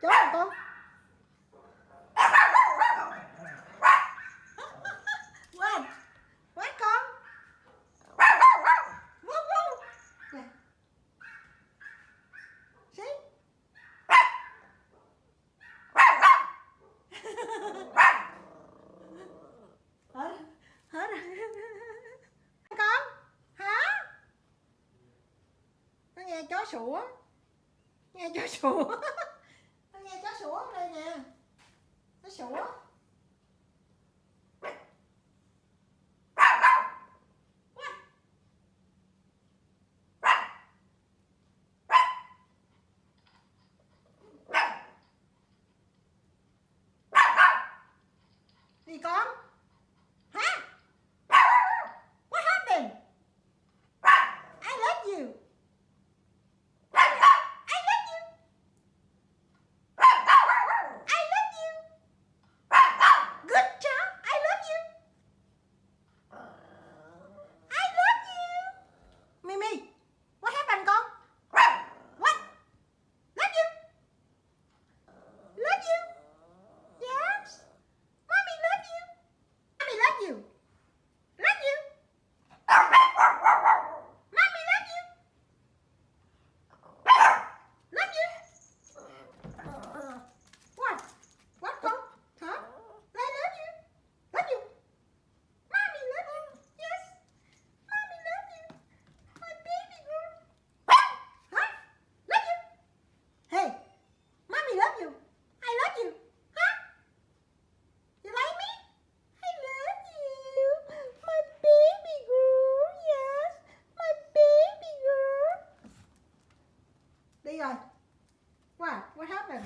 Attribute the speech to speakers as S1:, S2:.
S1: chó hả con? Quên, quên con. Vô vô. Nè. See? Hết rồi. Con hả? Nó nghe chó sủa, nghe chó sủa. Nó nghe chó sủa ở đây nè, nó sủa. Gì con? Hả? What happened? I love you. I love you. I love you. Good job. I love you. I love you. Mimi, what happened con? What? Love you. Love you. Yes. Mommy love you. Mommy love you. Love you. Mommy love you. Love you. What? What con? Hả? I love you. Love you. Mommy love you. Yes. Mommy love you. My baby girl. Hả? Love you. Hey. Mommy love you. I love you. Hả? You like me? I love you. My baby girl. Yes. My baby girl. Đi rồi. What? What happened?